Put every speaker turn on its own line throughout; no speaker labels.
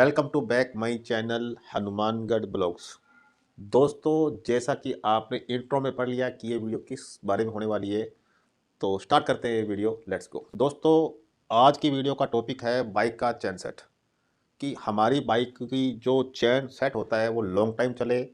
Welcome to back my channel Hanumangarh blogs. दोस्तों, जैसा कि आपने इंट्रो में पढ़ लिया कि ये वीडियो किस बारे में होने वाली है, तो स्टार्ट करते हैं वीडियो। Let's go. दोस्तों, आज की वीडियो का टॉपिक है बाइक का चैन सेट। कि हमारी बाइक की जो चैन सेट होता है वो लॉन्ग टाइम चले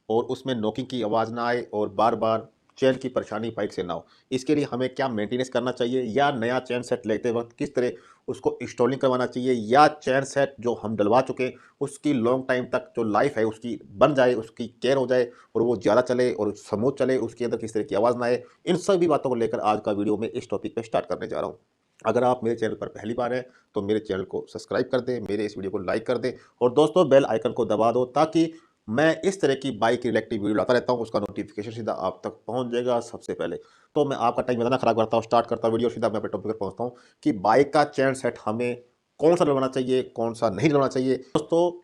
और उसमें नॉकिंग की आवाज़ ना आए और बार बार चैन की परेशानी बाइक से ना हो। इसके लिए हमें क्या मेंटेनेंस करना चाहिए, या नया चैन सेट लेते वक्त किस तरह उसको इंस्टॉलिंग करवाना चाहिए, या चैन सेट जो हम डलवा चुके हैं उसकी लॉन्ग टाइम तक जो लाइफ है उसकी बन जाए, उसकी केयर हो जाए और वो ज़्यादा चले और स्मूथ चले, उसके अंदर किस तरह की आवाज़ ना आए। इन सभी बातों को लेकर आज का वीडियो में इस टॉपिक पर स्टार्ट करने जा रहा हूँ। अगर आप मेरे चैनल पर पहली बार हैं तो मेरे चैनल को सब्सक्राइब कर दें, मेरे इस वीडियो को लाइक कर दें और दोस्तों बेल आइकन को दबा दो, ताकि मैं इस तरह की बाइक रिलेटेड वीडियो लाता रहता हूं, उसका नोटिफिकेशन सीधा आप तक पहुंच जाएगा सबसे पहले। तो मैं आपका टाइम ज़्यादा खराब करता हूं, स्टार्ट करता हूं वीडियो, सीधा मैं अपने टॉपिक पर पहुंचता हूं कि बाइक का चैन सेट हमें कौन सा डलवाना चाहिए, कौन सा नहीं डलवाना चाहिए। दोस्तों,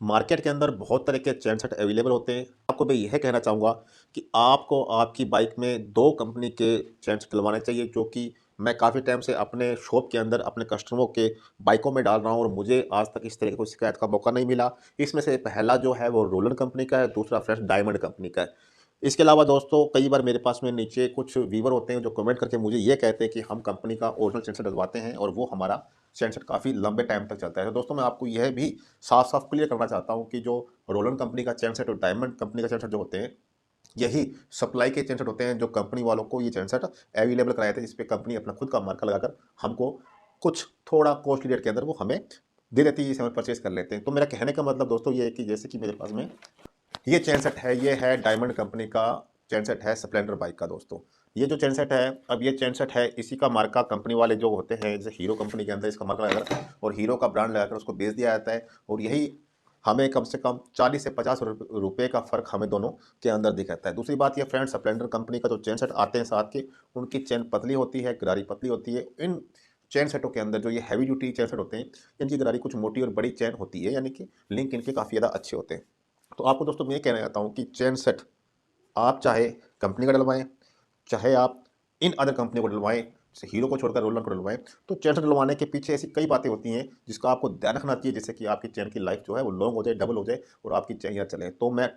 मार्केट के अंदर बहुत तरह के चैन सेट अवेलेबल होते हैं। आपको मैं यह कहना चाहूँगा कि आपको आपकी बाइक में दो कंपनी के चैन सेट डलवाने चाहिए, जो कि मैं काफ़ी टाइम से अपने शॉप के अंदर अपने कस्टमरों के बाइकों में डाल रहा हूँ और मुझे आज तक इस तरह की कोई शिकायत का मौका नहीं मिला। इसमें से पहला जो है वो रोलर कंपनी का है, दूसरा फ्रेंड्स डायमंड कंपनी का है। इसके अलावा दोस्तों, कई बार मेरे पास में नीचे कुछ व्यूवर होते हैं जो कमेंट करके मुझे ये कहते हैं कि हम कंपनी का ओरिजिनल चैन सेट डलवाते हैं और वो हमारा चैन सेट काफ़ी लंबे टाइम तक चलता है। तो दोस्तों, मैं आपको यह भी साफ साफ क्लियर करना चाहता हूँ कि जो रोलर कंपनी का चैन सेट और डायमंड कंपनी का चैन सेट जो होते हैं, यही सप्लाई के चैन सेट होते हैं जो कंपनी वालों को ये चैन सेट अवेलेबल कराए थे, जिस पे कंपनी अपना खुद का मार्का लगाकर हमको कुछ थोड़ा कॉस्टली रेट के अंदर वो हमें दे देती है, जिसे हम परचेज कर लेते हैं। तो मेरा कहने का मतलब दोस्तों ये है कि जैसे कि मेरे पास में ये चैन सेट है, ये है डायमंड कंपनी का चैन सेट है स्प्लेंडर बाइक का। दोस्तों, ये जो चैन सेट है, अब ये चैन सेट है, इसी का मार्का कंपनी वाले जो होते हैं, जैसे हीरो कंपनी के अंदर इसका मार्का लगाकर और हीरो का ब्रांड लगाकर उसको बेच दिया जाता है, और यही हमें कम से कम 40 से 50 रुपये का फ़र्क हमें दोनों के अंदर दिखाता है। दूसरी बात ये फ्रेंड्स, स्प्लेंडर कंपनी का जो चैन सेट आते हैं साथ के, उनकी चैन पतली होती है, गरारी पतली होती है। इन चैन सेटों के अंदर जो ये हैवी ड्यूटी चैन सेट होते हैं, इनकी गरारी कुछ मोटी और बड़ी चैन होती है, यानी कि लिंक इनके काफ़ी ज़्यादा अच्छे होते हैं। तो आपको दोस्तों मैं ये कहना चाहता हूँ कि चैन सेट आप चाहे कंपनी का डलवाएं, चाहे आप इन अदर कंपनी को डलवाएं, जैसे हीरो को छोड़कर रोलर को डलवाएं, तो चैन सेट डलवाने के पीछे ऐसी कई बातें होती हैं जिसका आपको ध्यान रखना चाहिए, जैसे कि आपकी चैन की लाइफ जो है वो लॉन्ग हो जाए, डबल हो जाए और आपकी चैन यहाँ चले। तो मैं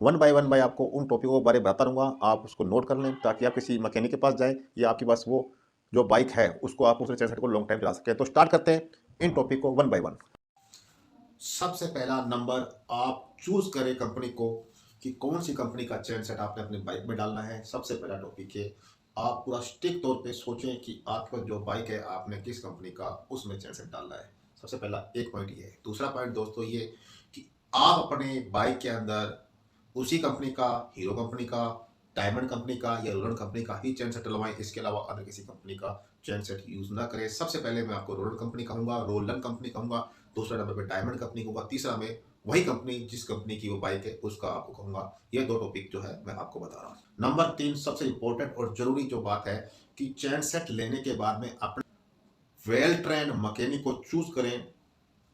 वन बाय आपको उन टॉपिकों के बारे में बताता रहूँगा, आप उसको नोट कर लें ताकि आप किसी मैकेनिक के पास जाएँ या आपके पास वो जो बाइक है उसको आप उसने चैन सेट को लॉन्ग टाइम चला सकें। तो स्टार्ट करते हैं इन टॉपिक को वन बाय वन। सबसे पहला नंबर, आप चूज करें कंपनी को कि कौन सी कंपनी का चैन सेट आपने अपनी बाइक में डालना है। सबसे पहला टॉपिक है, आप पूरा स्टिक तौर पे सोचें कि आपका जो बाइक है आपने किस कंपनी का उसमें चैन सेट डालना है। सबसे पहला एक पॉइंट ये है। दूसरा पॉइंट दोस्तों ये कि आप अपने बाइक के अंदर उसी कंपनी का, हीरो कंपनी का, डायमंड कंपनी का या रोलर कंपनी का ही चैन सेट डलवाएं। इसके अलावा अदर किसी कंपनी का चैन सेट यूज ना करें। सबसे पहले मैं आपको रोलर कंपनी कहूंगा, रोलर कंपनी कहूंगा, दूसरा नंबर पे डायमंड कंपनी कहूंगा, तीसरा में वही कंपनी जिस कंपनी की वो बाइक है उसका आपको कहूंगा। ये दो टॉपिक जो है मैं आपको बता रहा हूँ। नंबर 3 सबसे इंपॉर्टेंट और जरूरी जो बात है कि चैन सेट लेने के बाद में अपने वेल ट्रेन मैकेनिक को चूज करें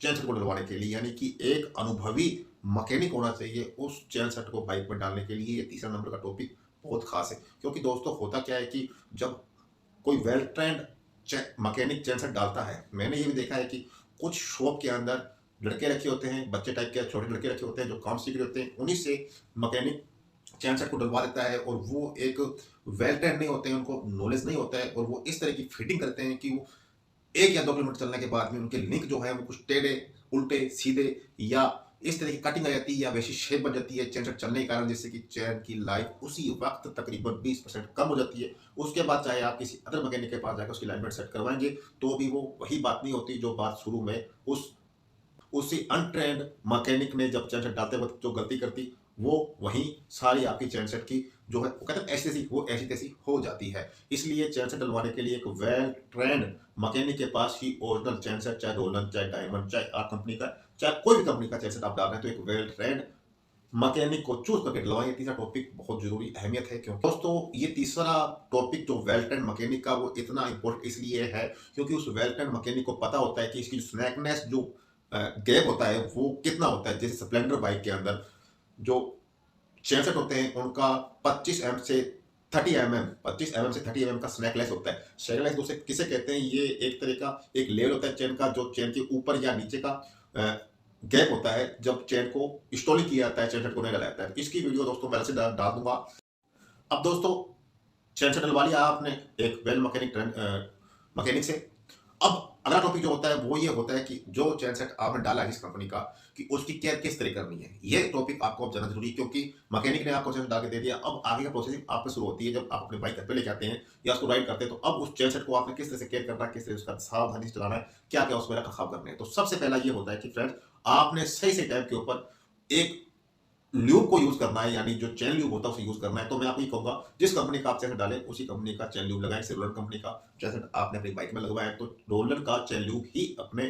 चैन सेट को डलवाने के लिए, यानी कि एक अनुभवी मैकेनिक होना चाहिए उस चैन सेट को बाइक में डालने के लिए। ये तीसरा नंबर का टॉपिक बहुत खास है, क्योंकि दोस्तों होता क्या है कि जब कोई वेल ट्रेंड मैकेनिक चैन सेट डालता है, मैंने ये भी देखा है कि कुछ शॉप के अंदर लड़के रखे होते हैं, बच्चे टाइप के छोटे लड़के रखे होते हैं जो काम सीख रहे होते हैं, उन्हीं से मैकेनिक चैन सेट को डलवा देता है और वो एक वेल ट्रेंड नहीं होते हैं, उनको नॉलेज नहीं होता है और वो इस तरह की फिटिंग करते हैं कि वो 1 या 2 किलोमीटर चलने के बाद में उनके लिंक जो है वो कुछ टेढ़े, उल्टे, सीधे या इस तरह की कटिंग आ जाती है या वैसी शेप बन जाती है चैन सेट चलने के कारण, जिससे कि चैन की लाइफ उसी वक्त तकरीबन 20% कम हो जाती है। उसके बाद चाहे आप किसी अदर मैकेनिक के पास जाकर उसकी अलाइनमेंट सेट करवाएंगे तो भी वो वही बात नहीं होती जो बात शुरू में उसी अनट्रेंड मैकेनिक ने जब चैन सेट डालते वक्त जो गलती करती, वो वहीं सारी आपकी चैन सेट की जो है वो कहते हैं ऐसी तैसी, वो ऐसी तैसी हो जाती है। इसलिए चैन सेट डलवाने के लिए एक वेल ट्रेंड मैकेनिक के पास ही ओरिजिनल चैन सेट, चाहे रोलर, चाहे डायमंड, चाहे आर कंपनी का, चाहे कोई भी कंपनी का चैन सेट आप डाल रहे हैं, तो एक वेल ट्रेंड मैकेनिक को चूज करके डलवाएं। तीसरा टॉपिक बहुत जरूरी अहमियत है, क्योंकि दोस्तों ये तीसरा टॉपिक जो वेल ट्रेंड मैकेनिक का वो इतना इंपॉर्टेंट इसलिए है क्योंकि उस वेल ट्रेंड मैकेनिक को पता होता है कि इसकी स्नैकनेस जो गैप होता है वो कितना होता है। जैसे स्प्लेंडर बाइक के अंदर जो चैन सेट होते हैं उनका 25 एम से 30 एम 25 एम से 30 एम का स्नैकलेस होता है। स्नैकलेस किसे कहते हैं, ये एक तरह का एक लेवल होता है चैन का, जो चैन के ऊपर या नीचे का गैप होता है जब चेन को इंस्टॉल किया जाता है, चेन सेट को नहीं लगाया जाता है। इसकी वीडियो दोस्तों मैं डाल डाल दूंगा। अब दोस्तों चेन सेट डलवा लिया आपने एक वेल मैकेनिक से। अब अगला टॉपिक जो होता है वो ये होता है कि जो चेन सेट आपने डाला है इस कंपनी का, कि उसकी केयर किस तरह करनी है। ये टॉपिक आपको अब जानना जरूरी है, क्योंकि मैकेनिक ने आपको चेन डाल के दे दिया। अब आगे का प्रोसेसिंग आपको शुरू होती है जब आप अपने बाइक घर पे लेके आते हैं या उसको राइड करते हैं। तो अब उस चेन सेट को आपने किस तरह से केयर करना है, किस तरह से उसका सावधानी से चलाना है, क्या क्या उसमें रखरखाव करने हैं। तो सबसे पहला ये होता है कि फ्रेंड्स, आपने सही से टाइप के ऊपर एक ल्यूब को यूज करना है, यानी जो चेन ल्यूब होता है उसे यूज करना है। तो मैं आपको ये कहूंगा, जिस कंपनी का आप चेन डालें उसी कंपनी का चेन ल्यूब लगाएं। रोलर कंपनी का जैसे आपने अपनी बाइक में लगवाया तो रोलर का चेन ल्यूब ही अपने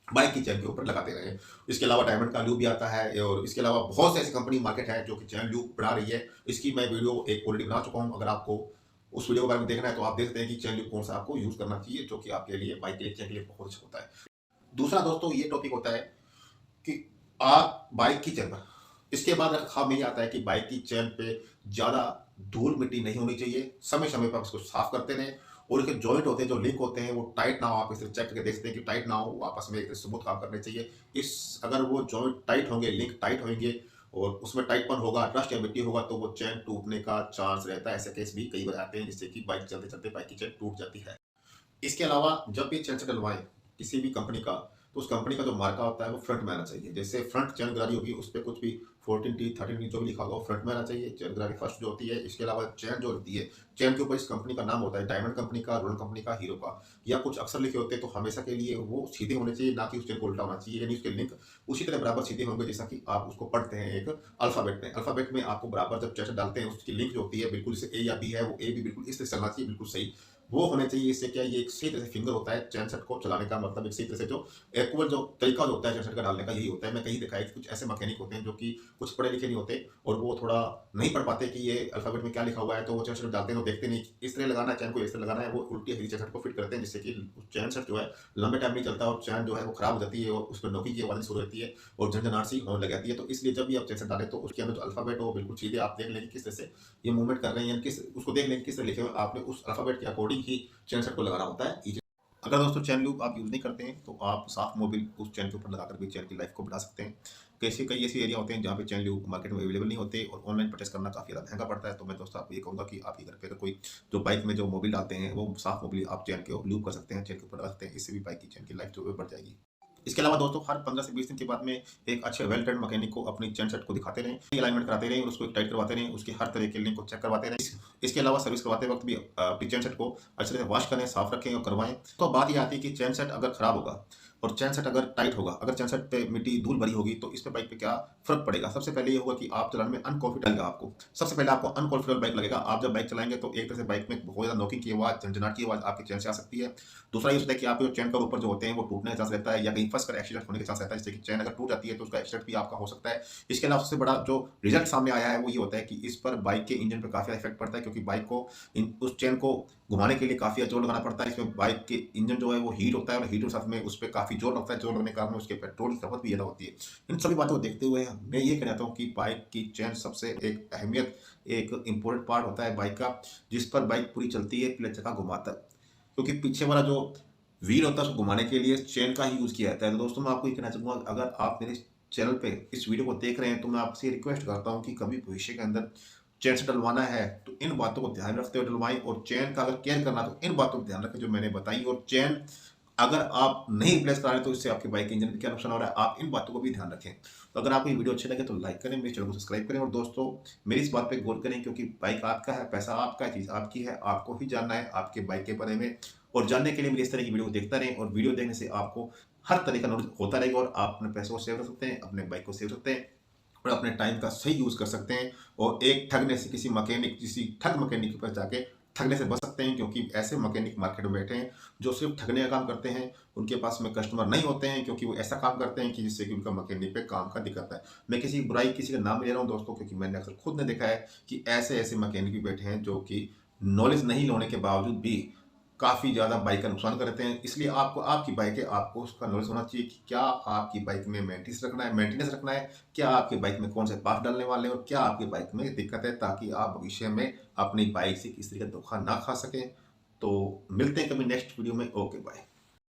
बाइक की चेन के ऊपर लगाते रहे। इसके अलावा डायमंड का ल्यूब भी आता है, और इसके अलावा बहुत से ऐसी कंपनी मार्केट है जो कि चेन ल्यूब बना रही है। इसकी मैं वीडियो एक ऑलरेडी बना चुका हूं। अगर आपको उस वीडियो के बारे में देखना है तो आप देख सकते हैं कि चेन ल्यूब कौन सा आपको यूज करना चाहिए, जो कि आपके लिए बाइक के लिए चेन के लिए बहुत अच्छा होता है। दूसरा दोस्तों ये टॉपिक होता है कि आप बाइक की चेन पर, इसके बाद रखरखाव में ये आता है कि बाइक की चेन पे ज़्यादा धूल मिट्टी नहीं होनी चाहिए। समय समय पर इसको साफ करते रहें, और इसके जॉइंट होते हैं जो लिंक होते हैं वो टाइट ना हो। आप इसे चेक करके देख सकते हैं कि टाइट ना हो, आपस में एक स्मूथ काम करने चाहिए। इस अगर वो जॉइंट टाइट होंगे, लिंक टाइट होंगे और उसमें टाइटपन होगा, डस्ट या मिट्टी होगा, तो वो चेन टूटने का चांस रहता है। ऐसे केस भी कई बार आते हैं जिससे कि बाइक चलते चलते बाइक की चेन टूट जाती है। इसके अलावा जब भी चेन से डलवाएं किसी भी कंपनी का, तो उस कंपनी का जो मार्का होता है वो फ्रंट में आना चाहिए। जैसे फ्रंट चेन गरारी होगी उस पर कुछ भी 14T 13T जो भी लिखा होगा वो फ्रंट में आना चाहिए। चेन गरारी फर्स्ट जो होती है। इसके अलावा चेन जो होती है, चेन के ऊपर इस कंपनी का नाम होता है, डायमंड कंपनी का, रोल कंपनी का, हीरो का, या कुछ अक्षर लिखे होते हैं। तो हमेशा के लिए वो सीधे होने चाहिए, ना कि उस चेन को उल्टा होना चाहिए। यानी उसके लिंक उसी तरह बराबर सीधे होंगे जैसा कि आप उसको पढ़ते हैं एक अल्फाबेट में। अल्फाबेट में आपको बराबर जब चेन डालते हैं उसकी लिंक जो होती है बिल्कुल जैसे ए या बी है, वो ए भी बिल्कुल इस तरह से चलना चाहिए, बिल्कुल सही वो होने चाहिए। इससे क्या, ये एक सही तरह से फिंगर होता है चैन सेट को चलाने का, मतलब एक सही तरह से जो एक्चुअल जो तरीका जो होता है चैन सेट का डालने का, यही होता है। मैं कहीं देखा है कि कुछ ऐसे मैकेनिक होते हैं जो कि कुछ पढ़े लिखे नहीं होते और वो थोड़ा नहीं पढ़ पाते कि ये अल्फाबेट में क्या लिखा हुआ है, तो वो चैन सेट डालते हैं तो देखते नहीं इस तरह लगाना है चैन को, इस तरह लगाना है, वो उल्टी सीधी चैन सेट को फिट करते हैं, जिससे कि चैन सेट जो है लंबे टाइम नहीं चलता और चैन जो है वो खराब हो जाती है और उसमें नोकी की आवाज़ शुरू होती है और झंझनाहट सी होने लग जाती है। तो इसलिए जब भी आप चैन सेट डालें तो उसके अंदर जो अल्फाबेट हो बिल्कुल सीधे आप देख लेंगे किस तरह से ये मूवमेंट कर रहे हैं, किस उसको देख लेंगे किस तरह लिखे हुए, आपने उस अल्फाबेट के अकॉर्डिंग ही चैन सेट को लगाना होता है ईजी। अगर दोस्तों चैन लूप आप यूज़ नहीं करते हैं तो आप साफ मोबिल उस चैन के ऊपर लगाकर भी चैन की लाइफ को बढ़ा सकते हैं। कैसे कई ऐसे एरिया होते हैं जहाँ पे चैन लूप मार्केट में अवेलेबल नहीं होते और ऑनलाइन परचेस करना काफ़ी ज़्यादा महंगा पड़ता है। तो मैं दोस्तों आपको ये कहूँगा कि आपके घर पे अगर कोई जो बाइक में जो मोबिल डालते हैं वो साफ मोबिल आप चैन के लूप कर सकते हैं, चैन के ऊपर लगा सकते हैं। इससे भी बाइक की चैन की लाइफ जो है बढ़ जाएगी। इसके अलावा दोस्तों हर 15 से 20 दिन के बाद में एक अच्छे वेल ट्रेंड मैकेनिक को अपनी चैन सेट को दिखाते रहें, अलाइनमेंट कराते रहें और उसको टाइट करवाते रहें, उसके हर तरह के लिंक को चेक करवाते रहें। इसके अलावा सर्विस करवाते वक्त भी अपनी चैन सेट को अच्छे से वॉश करें, साफ रखें और करवाएं। तो बात ये आती है कि चैन सेट अगर खराब होगा और चैन सेट अगर टाइट होगा, अगर चैन सेट पे मिट्टी धूल भरी होगी तो इस पे बाइक पे क्या फर्क पड़ेगा। सबसे पहले ये होगा कि आप चलाने में अनकॉन्फिडेंट लगेगा आपको। सबसे पहले आपको अनकॉन्फिडेंट बाइक लगेगा। आप जब बाइक चलाएंगे तो एक तरह से बाइक में बहुत ज़्यादा नॉकिंग की आवाज़, झंझनाट की आवाज़ आपकी चैन से आ सकती है। दूसरा ये होता है कि आपके जो चैन का ऊपर जो होते हैं वो टूटने का चांस रहता है या कहीं फंस कर एक्सीडेंट होने का चांस रहता है, जिससे कि चैन अगर टूट जाती है तो उसका एक्सीडेंट भी आपका हो सकता है। इसके अलावा सबसे बड़ा जो रिजल्ट सामने आया है वो ये होता है कि इस पर बाइक के इंजन पर काफ़ी इफेक्ट पड़ता है, क्योंकि बाइक को उस चैन को घुमाने के लिए काफ़ी जोर लगाना पड़ता है। इसमें बाइक के इंजन जो है वो हीट होता है और हीट के साथ में उस पर काफ़ी जोर लगता है। जोर लगने के कारण उसके पेट्रोल की खपत भी ज़्यादा होती है। इन सभी बातों को देखते हुए मैं ये कहना चाहता हूँ कि बाइक की चैन सबसे एक अहमियत, एक इम्पोर्टेंट पार्ट होता है बाइक का, जिस पर बाइक पूरी चलती है, प्लस चक्का घुमाता है। क्योंकि पीछे वाला जो व्हील होता है उसको घुमाने के लिए चेन का ही यूज़ किया जाता है। तो दोस्तों मैं आपको ये कहना चाहूँगा, अगर आप मेरे चैनल पे इस वीडियो को देख रहे हैं तो मैं आपसे रिक्वेस्ट करता हूँ कि कभी भविष्य के अंदर चेन से डलवाना है तो इन बातों को ध्यान रखते हुए डलवाएं, और चेन का अगर केयर करना तो इन बातों को ध्यान रखें जो मैंने बताई। और चेन अगर आप नहीं रिप्लेस करा रहे तो इससे आपके बाइक के इंजन में क्या नुकसान हो रहा है, आप इन बातों को भी ध्यान रखें। तो अगर आपको ये वीडियो अच्छी लगे तो लाइक करें, मेरे चैनल को सब्सक्राइब करें और दोस्तों मेरी इस बात पे गौर करें, क्योंकि बाइक आपका है, पैसा आपका है, चीज़ आपकी है, आपको ही जानना है आपके बाइक के बारे में। और जानने के लिए मेरी इस तरह की वीडियो देखता रहें, और वीडियो देखने से आपको हर तरह का नॉलेज होता रहेगा और आप अपने पैसों को सेव कर सकते हैं, अपने बाइक को सेव कर सकते हैं और अपने टाइम का सही यूज़ कर सकते हैं। और एक ठगने से किसी मैकेनिक, किसी ठग मैकेनिक के पास जाके ठगने से बच सकते हैं, क्योंकि ऐसे मैकेनिक मार्केट में बैठे हैं जो सिर्फ ठगने का काम करते हैं। उनके पास में कस्टमर नहीं होते हैं, क्योंकि वो ऐसा काम करते हैं कि जिससे कि उनका मैकेनिक पे काम का दिक्कत है। मैं किसी बुराई किसी का नाम ले रहा हूँ दोस्तों, क्योंकि मैंने अक्सर खुद ने देखा है कि ऐसे ऐसे मैकेनिक भी बैठे हैं जो कि नॉलेज नहीं होने के बावजूद भी काफ़ी ज़्यादा बाइक का नुकसान करते हैं। इसलिए आपको आपकी बाइक है, आपको उसका नॉलेज होना चाहिए कि क्या आपकी बाइक में मेंटेनेंस रखना है, क्या आपकी बाइक में कौन से पार्ट डालने वाले हैं और क्या आपकी बाइक में दिक्कत है, ताकि आप भविष्य में अपनी बाइक से किसी तरह का धोखा ना खा सकें। तो मिलते हैं कभी नेक्स्ट वीडियो में। Okay bye.